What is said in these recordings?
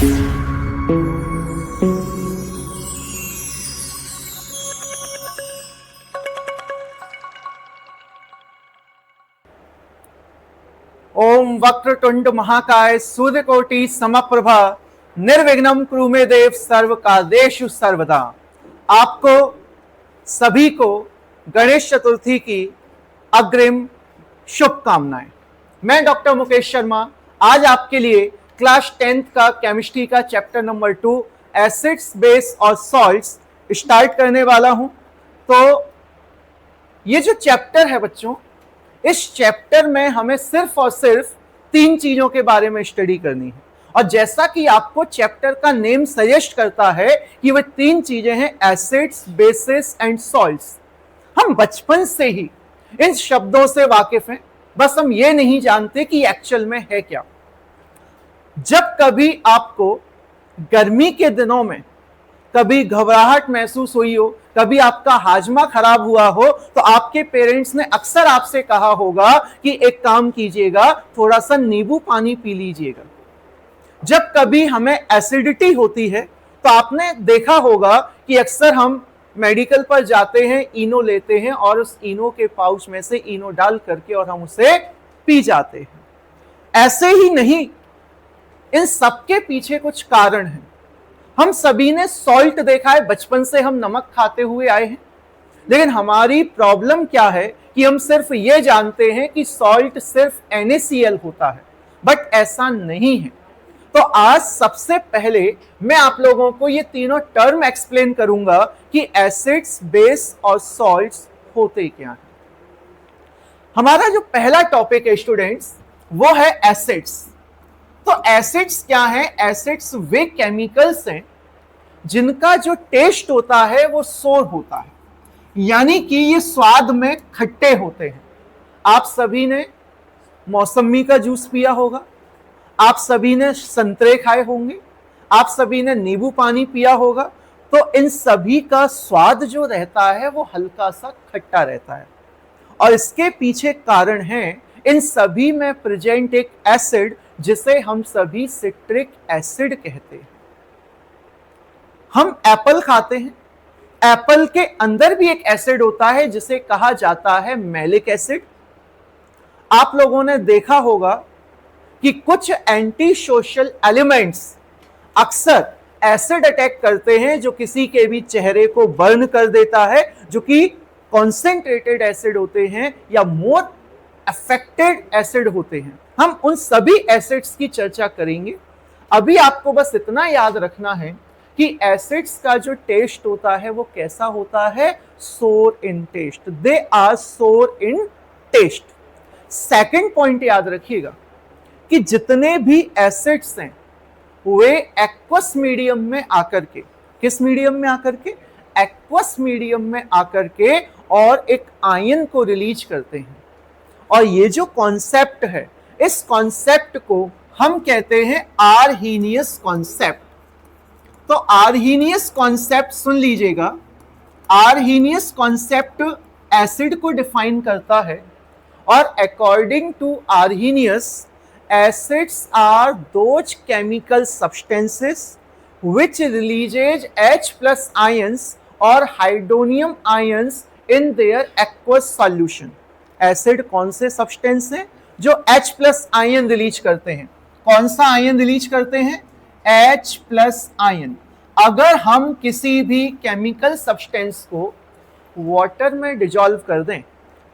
ओम वक्रतुंड महाकाय सूर्यकोटि समप्रभा निर्विघ्नं कुरु मे देव सर्व कार्येषु सर्वदा। आपको सभी को गणेश चतुर्थी की अग्रिम शुभकामनाएं। मैं डॉक्टर मुकेश शर्मा आज आपके लिए क्लास 10th का केमिस्ट्री का चैप्टर नंबर 2 एसिड्स, बेस और सॉल्ट्स स्टार्ट करने वाला हूं। तो ये जो चैप्टर है बच्चों, इस चैप्टर में हमें सिर्फ और सिर्फ 3 चीजों के बारे में स्टडी करनी है। और जैसा कि आपको चैप्टर का नेम सजेस्ट करता है कि वह 3 चीजें हैं, एसिड्स, बेसिस एंड सॉल्ट्स। हम बचपन से ही इन शब्दों से वाकिफ हैं, बस हम ये नहीं जानते कि एक्चुअल में है क्या। जब कभी आपको गर्मी के दिनों में कभी घबराहट महसूस हुई हो, कभी आपका हाजमा खराब हुआ हो, तो आपके पेरेंट्स ने अक्सर आपसे कहा होगा कि एक काम कीजिएगा, थोड़ा सा नींबू पानी पी लीजिएगा। जब कभी हमें एसिडिटी होती है तो आपने देखा होगा कि अक्सर हम मेडिकल पर जाते हैं, इनो लेते हैं और उस इनो के पाउच में से इनो डाल करके और हम उसे पी जाते हैं। ऐसे ही नहीं, इन सबके पीछे कुछ कारण हैं। हम सभी ने सॉल्ट देखा है, बचपन से हम नमक खाते हुए आए हैं, लेकिन हमारी प्रॉब्लम क्या है कि हम सिर्फ ये जानते हैं कि सॉल्ट सिर्फ NaCl होता है, बट ऐसा नहीं है। तो आज सबसे पहले मैं आप लोगों को ये तीनों टर्म एक्सप्लेन करूंगा कि एसिड्स, बेस और सॉल्ट्स होते क्या हैं। हमारा जो पहला टॉपिक है स्टूडेंट्स, वो है एसिड्स। तो एसिड्स क्या है? एसिड्स वे केमिकल्स हैं जिनका जो टेस्ट होता है वो सोर होता है, यानी कि ये स्वाद में खट्टे होते हैं। आप सभी ने मौसमी का जूस पिया होगा, आप सभी ने संतरे खाए होंगे, आप सभी ने नींबू पानी पिया होगा। तो इन सभी का स्वाद जो रहता है वो हल्का सा खट्टा रहता है, और इसके पीछे कारण है इन सभी में प्रेजेंट एक एसिड जिसे हम सभी सिट्रिक एसिड कहते हैं। हम एप्पल खाते हैं, एप्पल के अंदर भी एक एसिड होता है जिसे कहा जाता है मैलिक एसिड। आप लोगों ने देखा होगा कि कुछ एंटी सोशल एलिमेंट्स अक्सर एसिड अटैक करते हैं जो किसी के भी चेहरे को बर्न कर देता है, जो कि कॉन्सेंट्रेटेड एसिड होते हैं या मोर अफेक्टेड एसिड होते हैं। हम उन सभी एसिड्स की चर्चा करेंगे। अभी आपको बस इतना याद रखना है कि एसिड्स का जो टेस्ट होता है वो कैसा होता है? सोर इन टेस्ट। दे आर सोर इन टेस्ट। सेकंड पॉइंट याद रखिएगा कि जितने भी एसिड्स हैं वे एक्वस मीडियम में आकर के, किस मीडियम में आकर के? एक्वस मीडियम में आकर के और एक आयन को रिलीज करते हैं। और ये जो कॉन्सेप्ट है, इस कॉन्सेप्ट को हम कहते हैं आर्हीनियस कॉन्सेप्ट। तो आर्हीनियस कॉन्सेप्ट सुन लीजिएगा। आर्हीनियस कॉन्सेप्ट एसिड को डिफाइन करता है, और according to Arrhenius, acids are those chemical substances which releases H+ ions और hydronium ions in their aqueous solution। Acid कौन से सब्सटेंस हैं जो H+ आयन रिलीज करते हैं? कौन सा आयन रिलीज करते हैं? H+ ion. अगर हम किसी भी केमिकल सब्सटेंस को वाटर में डिजॉल्व कर दें,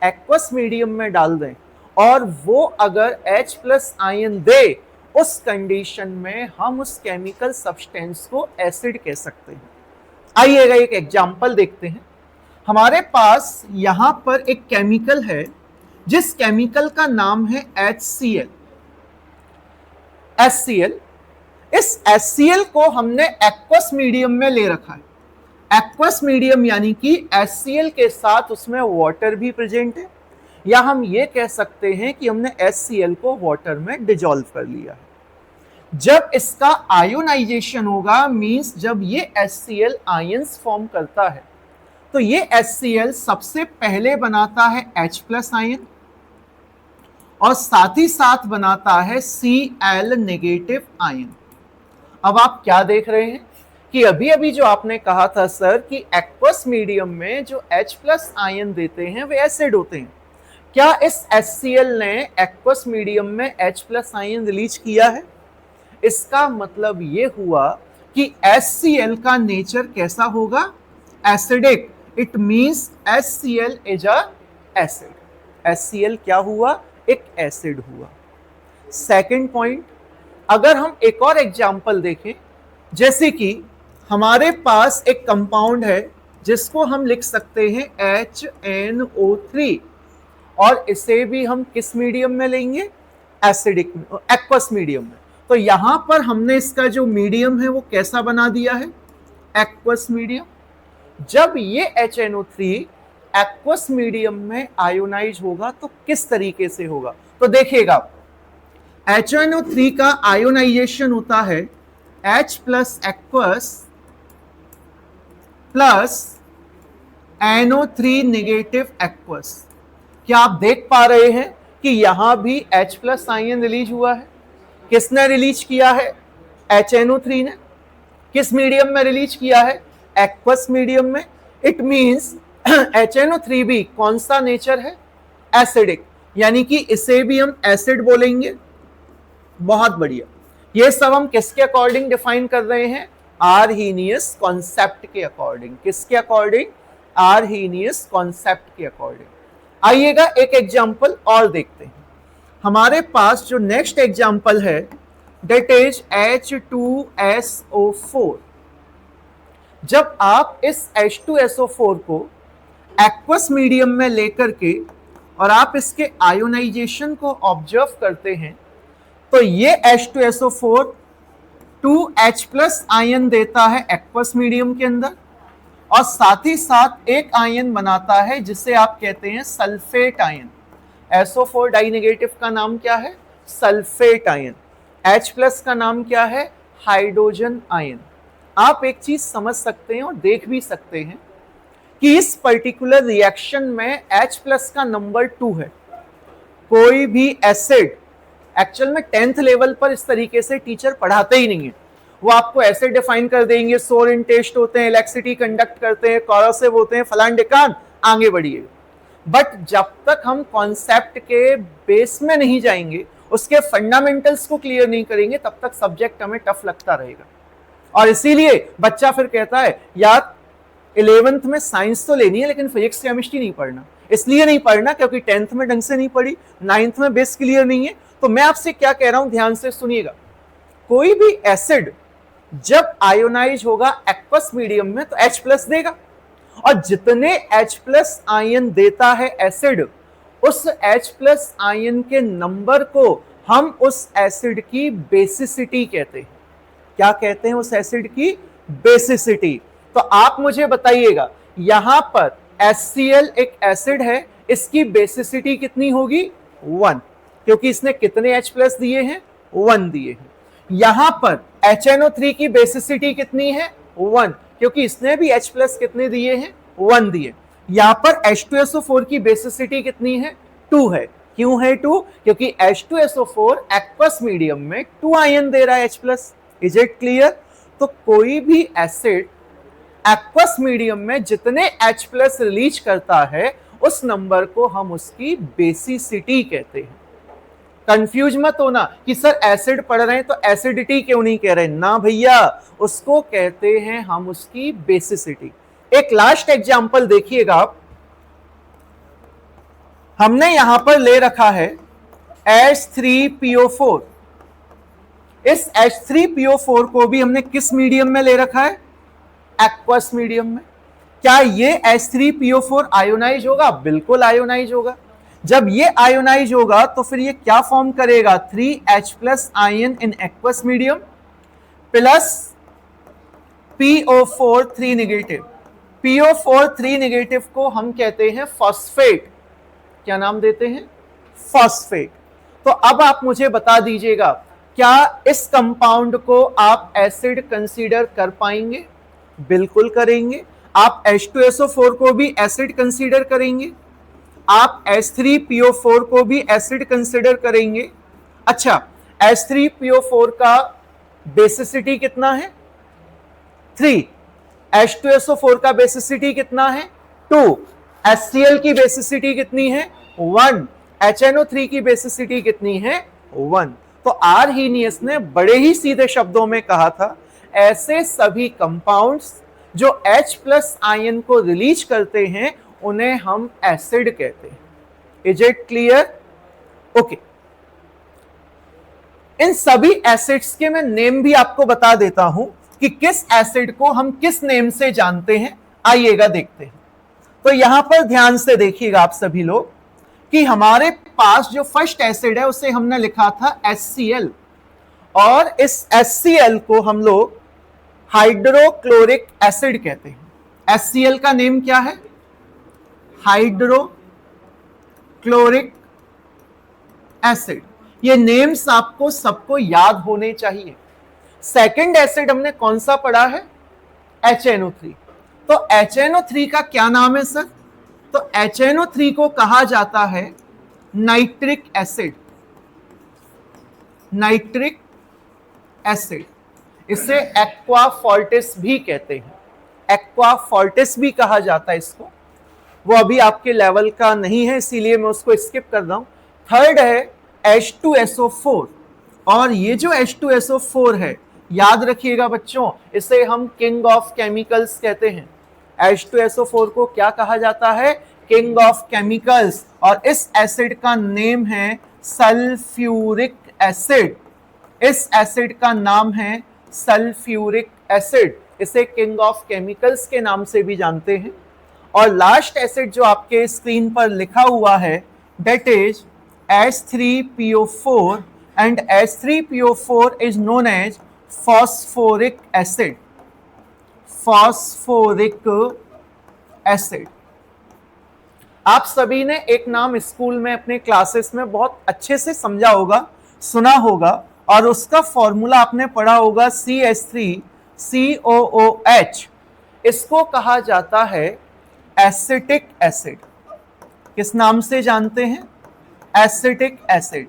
एक्वस मीडियम में डाल दें, और वो अगर H+ आयन दे, उस कंडीशन में हम उस केमिकल सब्सटेंस को एसिड कह सकते हैं। आइएगा एक एग्जांपल देखते हैं। हमारे पास यहां पर एक केमिकल है जिस केमिकल का नाम है HCl। HCl, इस HCl को हमने एक्वस मीडियम में ले रखा है। एक्वस मीडियम यानी कि HCl के साथ उसमें वाटर भी प्रेजेंट है, या हम ये कह सकते हैं कि हमने HCl को वाटर में डिजॉल्व कर लिया है। जब इसका आयोनाइजेशन होगा, मींस जब ये HCl आयंस फॉर्म करता है, तो ये HCl सबसे पहले बनाता है H+ आयन और साथ ही साथ बनाता है Cl नेगेटिव आयन। अब आप क्या देख रहे हैं कि अभी अभी जो आपने कहा था सर कि एक्वस मीडियम में जो H+ आयन देते हैं वे एसिड होते हैं। क्या इस HCl ने एक्वस मीडियम में H+ आयन रिलीज किया है? इसका मतलब ये हुआ कि HCl का नेचर कैसा होगा? Acidic. It means HCl is a acid. HCl क्या हुआ? एक एसिड हुआ। सेकंड पॉइंट, अगर हम एक और एग्जांपल देखें, जैसे कि हमारे पास एक कंपाउंड है जिसको हम लिख सकते हैं HNO3 और इसे भी हम किस मीडियम में लेंगे? एसिडिक, एक्वस मीडियम में। तो यहां पर हमने इसका जो मीडियम है वो कैसा बना दिया है? Aqueous medium. जब ये HNO3 एक्वस मीडियम में आयोनाइज होगा तो किस तरीके से होगा? तो देखिएगा, HNO3 का आयोनाइजेशन होता है H+ aqueous plus NO3 negative aqueous. क्या आप देख पा रहे हैं कि यहां भी H+ आयन रिलीज हुआ है? किसने रिलीज किया है? HNO3 ने। किस मीडियम में रिलीज किया है? एक्वस मीडियम में। इट मींस HNO3 भी कौन सा नेचर है? एसिडिक, यानी कि इसे भी हम एसिड बोलेंगे। बहुत बढ़िया। ये सब हम किसके अकॉर्डिंग डिफाइन कर रहे हैं? आर्हीनियस कॉन्सेप्ट के अकॉर्डिंग। किसके अकॉर्डिंग? आर्हीनियस कॉन्सेप्ट के अकॉर्डिंग। आइएगा एक एग्जांपल और देखते हैं। हमारे पास जो नेक्स्ट एग्जांपल है दैट इज H2SO4। जब आप इस H2SO4 को एक्वस मीडियम में लेकर के और आप इसके आयोनाइजेशन को ऑब्जर्व करते हैं तो ये H2SO4 2H+ आयन देता है एक्वस मीडियम के अंदर और साथ ही साथ एक आयन बनाता है जिसे आप कहते हैं sulphate ion. SO4 die negative का नाम क्या है? Sulphate ion. H+ का नाम क्या है? Hydrogen ion. आप एक चीज समझ सकते हैं और देख भी सकते हैं कि इस पर्टिकुलर रिएक्शन में H+ का नंबर 2 है। कोई भी एसिड एक्चुअल में 10th लेवल पर इस तरीके से टीचर पढ़ाते ही नहीं है। वो आपको ऐसे डिफाइन कर देंगे, सोर इन टेस्ट होते हैं, इलेक्ट्रिसिटी कंडक्ट करते हैं, कॉरोसिव होते हैं, फलान ढिकान, आगे बढ़िए। बट जब तक हम कॉन्सेप्ट के बेस में नहीं जाएंगे, उसके फंडामेंटल्स को क्लियर नहीं करेंगे, तब तक सब्जेक्ट हमें टफ लगता रहेगा। और इसीलिए बच्चा फिर कहता है यार 11th में साइंस तो लेनी है लेकिन फिजिक्स केमिस्ट्री नहीं पढ़ना। इसलिए नहीं पढ़ना क्योंकि 10th में ढंग से नहीं पढ़ी, 9th में बेस क्लियर नहीं है। तो मैं आपसे क्या कह रहा हूं, ध्यान से सुनिएगा। कोई भी एसिड जब आयोनाइज होगा एक्वस मीडियम में तो H+ देगा और जितने H+ आयन देता है एसिड, उस H+ आयन के नंबर को हम उस एसिड की बेसिसिटी कहते हैं। क्या कहते हैं? उस एसिड की बेसिसिटी। तो आप मुझे बताइएगा, यहां पर HCl एक एसिड है, इसकी बेसिसिटी कितनी होगी? 1, क्योंकि इसने कितने H+ दिए हैं? 1 दिए हैं। यहां पर HNO3 की बेसिसिटी कितनी है? 1, क्योंकि इसने भी H+ कितने दिए हैं? 1 दिए। यहां पर H2SO4 की बेसिसिटी कितनी है? 2 है। क्यों है 2? क्योंकि H2SO4 एक्वस मीडियम में 2 आयन दे रहा है H+। Is it clear? तो कोई भी एसिड एक्वस मीडियम में जितने H+ रिलीज करता है उस नंबर को हम उसकी बेसिसिटी कहते हैं। कंफ्यूज मत होना कि सर एसिड पढ़ रहे हैं तो एसिडिटी क्यों नहीं कह रहे। ना भैया, उसको कहते हैं हम उसकी बेसिसिटी। एक लास्ट एग्जांपल देखिएगा आप। हमने यहां पर ले रखा है H3PO4। इस H3PO4 को भी हमने किस मीडियम में ले रखा है? एक्वस मीडियम में। क्या ये H3PO4 आयोनाइज होगा? बिल्कुल आयोनाइज होगा। जब ये आयोनाइज होगा तो फिर ये क्या फॉर्म करेगा? 3H+ ion in aqueous medium plus PO4 3 negative. PO4 3 negative को हम कहते हैं फॉस्फेट। क्या नाम देते हैं? फॉस्फेट। तो अब आप मुझे बता दीजिएगा, क्या इस कंपाउंड को आप एसिड कंसीडर कर पाएंगे? बिल्कुल करेंगे। आप H2SO4 को भी एसिड कंसीडर करेंगे, आप H3PO4 को भी एसिड कंसीडर करेंगे। अच्छा, H3PO4 का बेसिसिटी कितना है 3, H2SO4 का बेसिसिटी कितना है 2, HCl की बेसिसिटी कितनी है 1, HNO3 की बेसिसिटी कितनी है 1। तो आर्हीनियस ने बड़े ही सीधे शब्दों में कहा था ऐसे सभी कंपाउंड्स जो H प्लस आयन को रिलीज करते हैं उन्हें हम एसिड कहते हैं। Is it clear? ओके, इन सभी एसिड्स के मैं नेम भी आपको बता देता हूं कि किस एसिड को हम किस नेम से जानते हैं। आइएगा देखते हैं। तो यहां पर ध्यान से देखिएगा आप सभी लोग कि हमारे पास जो फर्स्ट एसिड है उसे हमने लिखा था HCl, और इस HCl को हम लोग हाइड्रोक्लोरिक एसिड कहते हैं। HCl का नेम क्या है? Hydrochloric acid. ये नेम्स आपको सबको याद होने चाहिए। सेकंड एसिड हमने कौन सा पढ़ा है? HNO3। तो HNO3 का क्या नाम है सर? तो HNO3 को कहा जाता है नाइट्रिक एसिड। नाइट्रिक एसिड, इसे एक्वा फॉर्टिस भी कहते हैं। एक्वा फॉर्टिस भी कहा जाता है इसको। वो अभी आपके लेवल का नहीं है इसीलिए मैं उसको स्किप कर रहा हूं। थर्ड है H2SO4, और ये जो H2SO4 है याद रखिएगा बच्चों, इसे हम किंग ऑफ केमिकल्स कहते हैं। H2SO4 को क्या कहा जाता है? King of chemicals. और इस एसिड का नेम है सल्फ्यूरिक एसिड। इस एसिड का नाम है सल्फ्यूरिक एसिड। इसे किंग ऑफ केमिकल्स के नाम से भी जानते हैं। और लास्ट एसिड जो आपके स्क्रीन पर लिखा हुआ है that is H3PO4, and H3PO4 is known as phosphoric acid. Phosphoric acid. आप सभी ने एक नाम स्कूल में अपने क्लासेस में बहुत अच्छे से समझा होगा, सुना होगा, और उसका फॉर्मूला आपने पढ़ा होगा CH3COOH। इसको कहा जाता है एसिटिक एसिड। किस नाम से जानते हैं? Acetic acid.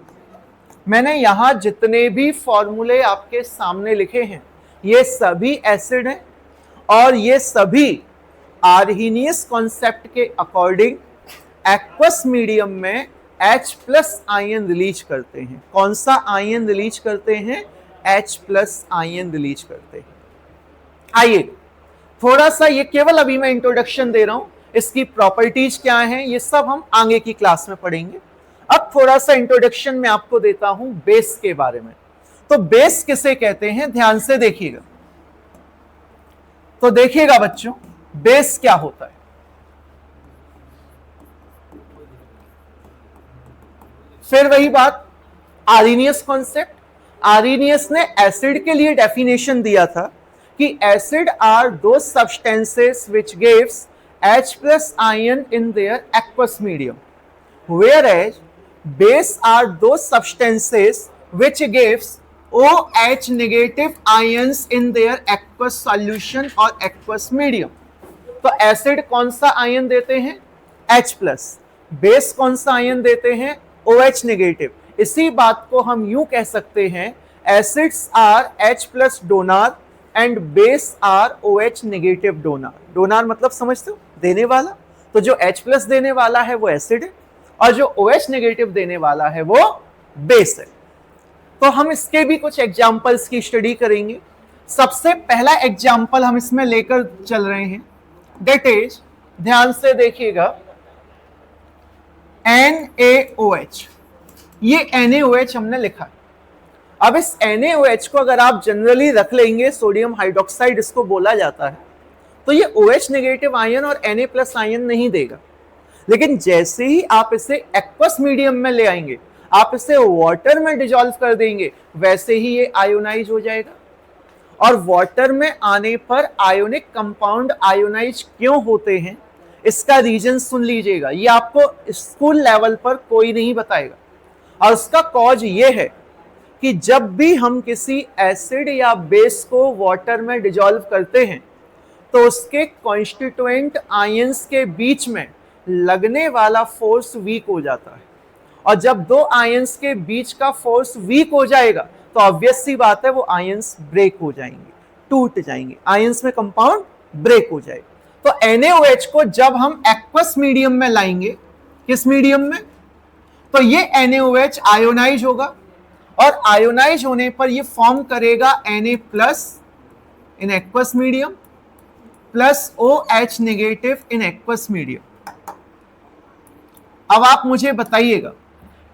मैंने यहां जितने भी फॉर्मूले आपके सामने लिखे हैं ये सभी एसिड हैं, और ये सभी आर्हीनियस कॉन्सेप्ट के अकॉर्डिंग एक्वस मीडियम में H प्लस आयन रिलीज करते हैं। कौन सा आयन रिलीज करते हैं? H प्लस आयन रिलीज करते हैं। आइए थोड़ा सा, ये केवल अभी मैं इंट्रोडक्शन दे रहा हूं, इसकी प्रॉपर्टीज क्या हैं ये सब हम आगे की क्लास में पढ़ेंगे। अब थोड़ा सा इंट्रोडक्शन में आपको देता हूं बेस के बारे में। तो बेस किसे कहते हैं ध्यान से देखिएगा। तो देखिएगा बच्चों, बेस क्या होता है। फिर वही बात, आर्हीनियस कॉन्सेप्ट। आर्हीनियस ने एसिड के लिए डेफिनेशन दिया था कि एसिड आर दो substances which gives H plus ion in their aqueous medium, whereas base are those substances which gives OH negative ions in their aqueous solution or aqueous medium. तो acid कौन सा ion देते हैं? H plus. Base कौन सा ion देते हैं? OH negative. इसी बात को हम यूं कह सकते हैं acids are H plus donor and base are OH negative donor. Donor मतलब समझते हो? देने वाला। तो जो H प्लस देने वाला है वो एसिड है, और जो OH नेगेटिव देने वाला है वो बेस है। तो हम इसके भी कुछ एग्जाम्पल्स की स्टडी करेंगे। सबसे पहला एग्जाम्पल हम इसमें लेकर चल रहे हैं, दैट इज, ध्यान से देखिएगा, NaOH। ये NaOH हमने लिखा है। अब इस NaOH को अगर आप जनरली रख लेंगे, सोडियम हाइड्रोक्साइड इसको बोला जाता है, तो ये OH नेगेटिव आयन और Na प्लस आयन नहीं देगा। लेकिन जैसे ही आप इसे एक्वस मीडियम में ले आएंगे, आप इसे वाटर में डिजॉल्व कर देंगे, वैसे ही ये आयोनाइज हो जाएगा। और वाटर में आने पर आयोनिक कंपाउंड आयोनाइज क्यों होते हैं इसका रीजन सुन लीजिएगा, ये आपको स्कूल लेवल पर कोई नहीं बताएगा। और उसका कॉज ये है कि जब भी हम किसी एसिड या बेस को वाटर में डिजॉल्व करते हैं तो उसके कॉन्स्टिट्यूएंट आयंस के बीच में लगने वाला फोर्स वीक हो जाता है। और जब दो आयंस के बीच का फोर्स वीक हो जाएगा तो ऑब्वियस सी बात है वो आयंस ब्रेक हो जाएंगे, टूट जाएंगे, आयंस में कंपाउंड ब्रेक हो जाएगा। तो NaOH को जब हम एक्वस मीडियम में लाएंगे, किस मीडियम में, तो ये NaOH आयोनाइज होगा और आयोनाइज होने पर ये फॉर्म करेगा Na plus in aqueous medium plus OH negative in aqueous medium. अब आप मुझे बताइएगा,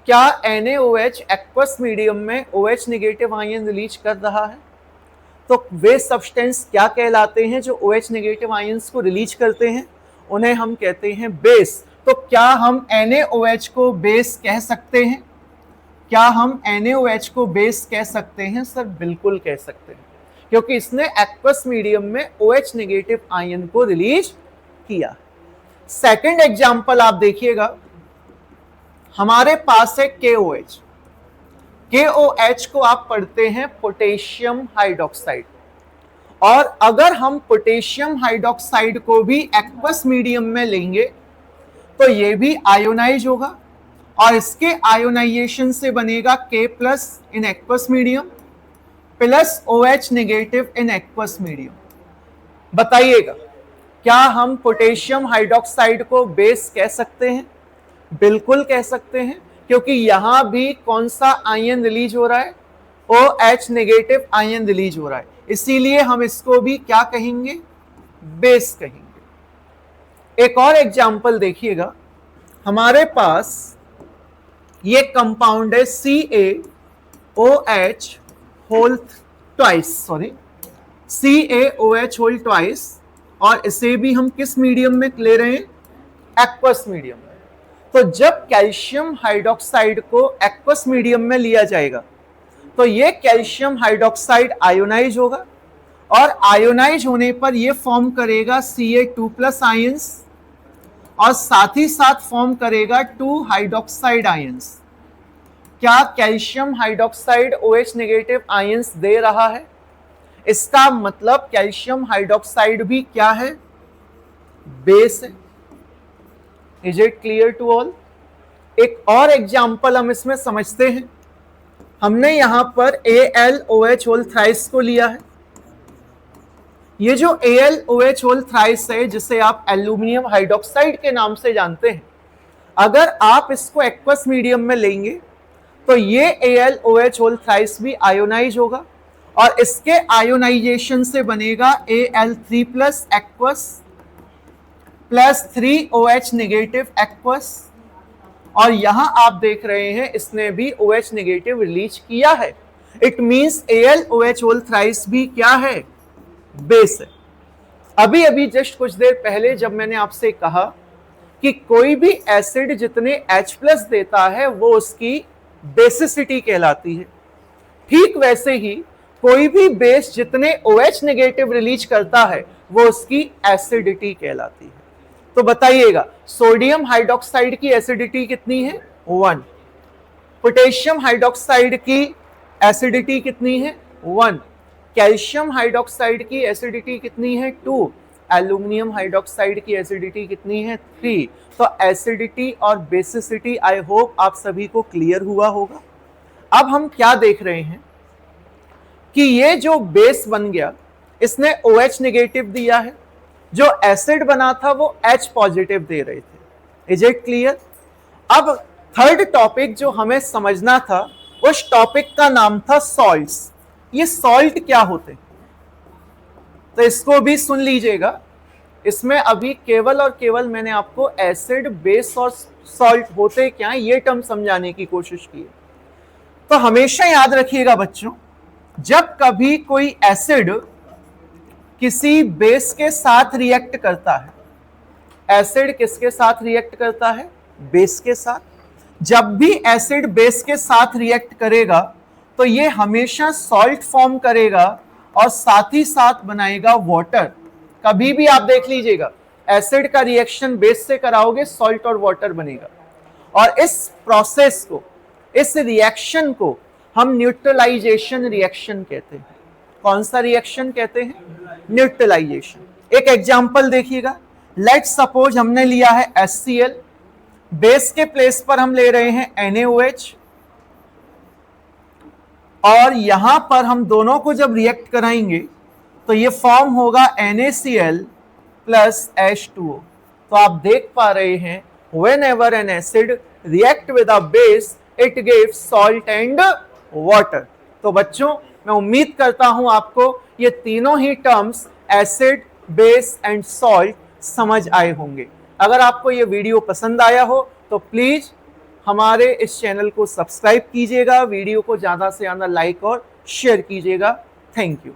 क्या NaOH एक्वस मीडियम में OH नेगेटिव आयन रिलीज कर रहा है? तो वे सब्सटेंस क्या कहलाते हैं जो OH नेगेटिव आयंस को रिलीज करते हैं? उन्हें हम कहते हैं बेस। तो क्या हम NaOH को बेस कह सकते हैं? क्या हम NaOH को बेस कह सकते हैं? सर बिल्कुल कह सकते हैं, क्योंकि इसने एक्वस मीडियम में OH नेगेटिव आयन को रिलीज किया। सेकंड एग्जांपल आप देखिएगा, हमारे पास है KOH। KOH को आप पढ़ते हैं पोटेशियम हाइड्रोक्साइड, और अगर हम पोटेशियम हाइड्रोक्साइड को भी एक्वस मीडियम में लेंगे तो ये भी आयोनाइज होगा और इसके आयोनाइजेशन से बनेगा K plus in aqueous medium plus OH negative in aqueous medium. बताइएगा, क्या हम पोटेशियम हाइड्रोक्साइड को बेस कह सकते हैं? बिल्कुल कह सकते हैं, क्योंकि यहां भी कौन सा आयन रिलीज हो रहा है? OH नेगेटिव आयन रिलीज हो रहा है, इसीलिए हम इसको भी क्या कहेंगे? बेस कहेंगे। एक और एग्जांपल देखिएगा, हमारे पास ये कंपाउंड है CaOH होल ट्वाइस, और इसे भी हम किस मीडियम में ले रहे हैं? एक्वस मीडियम में। तो जब कैल्शियम हाइड्रोक्साइड को एक्वस मीडियम में लिया जाएगा तो ये कैल्शियम हाइड्रोक्साइड आयोनाइज होगा, और आयोनाइज होने पर ये फॉर्म करेगा Ca2+ आयंस, और साथ ही साथ फॉर्म करेगा 2 हाइड्रोक्साइड आयंस। क्या calcium hydroxide OH negative ions दे रहा है? इसका मतलब कैल्शियम हाइड्रोक्साइड भी क्या है? बेस है। Is it clear to all? एक और एग्जांपल हम इसमें समझते हैं। हमने यहां पर AlOH होल थ्राइस को लिया है। ये जो AlOH होल थ्राइस है, जिसे आप एल्यूमिनियम हाइड्रोक्साइड के नाम से जानते हैं, अगर आप इसको एक्वस मीडियम में लेंगे तो ये AlOH होल थ्राइस भी आयोनाइज होगा, और इसके आयोनाइजेशन से बनेगा Al3+ aqueous plus 3OH negative aqueous, और यहां आप देख रहे हैं इसने भी OH नेगेटिव रिलीज किया है। It means AlOH whole thrice भी क्या है? बेस है। अभी अभी जस्ट कुछ देर पहले जब मैंने आपसे कहा कि कोई भी एसिड जितने H+ देता है वो उसकी बेसिसिटी कहलाती है, ठीक वैसे ही कोई भी बेस जितने OH नेगेटिव रिलीज करता है वो उसकी एसिडिटी कहलाती है। तो बताइएगा, सोडियम हाइड्रोक्साइड की एसिडिटी कितनी है? 1। पोटेशियम हाइड्रोक्साइड की एसिडिटी कितनी है? 1। कैल्शियम हाइड्रोक्साइड की एसिडिटी कितनी है? 2। एल्यूमिनियम हाइड्रोक्साइड की एसिडिटी कितनी है? 3। तो एसिडिटी और बेसिसिटी आई होप आप सभी को क्लियर हुआ होगा। अब हम क्या देख रहे हैं कि ये जो बेस बन गया इसने OH नेगेटिव दिया है, जो एसिड बना था वो H पॉजिटिव दे रहे थे। Is it clear? अब थर्ड टॉपिक जो हमें समझना था, उस टॉपिक का नाम था सॉल्ट्स। ये सॉल्ट क्या होते हैं? तो इसको भी सुन लीजिएगा। इसमें अभी केवल और केवल मैंने आपको एसिड, बेस और सॉल्ट होते क्या है ये टर्म समझाने की कोशिश की है। तो हमेशा याद रखिएगा बच्चों, जब कभी कोई एसिड किसी बेस के साथ रिएक्ट करता है, एसिड किसके साथ रिएक्ट करता है? बेस के साथ। जब भी एसिड बेस के साथ रिएक्ट करेगा तो ये हमेशा सॉल्ट फॉर्म करेगा और साथ ही साथ बनाएगा वाटर। कभी भी आप देख लीजिएगा, एसिड का रिएक्शन बेस से कराओगे सॉल्ट और वाटर बनेगा, और इस प्रोसेस को, इस रिएक्शन को हम न्यूट्रलाइजेशन रिएक्शन कहते हैं। कौन सा रिएक्शन कहते हैं? न्यूट्रलाइजेशन। एक एग्जांपल देखिएगा, लेट्स सपोज हमने लिया है HCl, बेस के प्लेस पर हम ले रहे हैं NaOH, और यहां पर हम दोनों को जब रिएक्ट कराएंगे तो ये फॉर्म होगा NaCl प्लस H2O। तो आप देख पा रहे हैं whenever an acid react with a base it gives salt and water। तो बच्चों मैं उम्मीद करता हूं आपको ये तीनों ही terms acid, base and salt समझ आए होंगे। अगर आपको ये वीडियो पसंद आया हो तो प्लीज हमारे इस चैनल को सब्सक्राइब कीजिएगा, वीडियो को ज्यादा से ज्यादा लाइक और शेयर कीजिएगा। Thank you.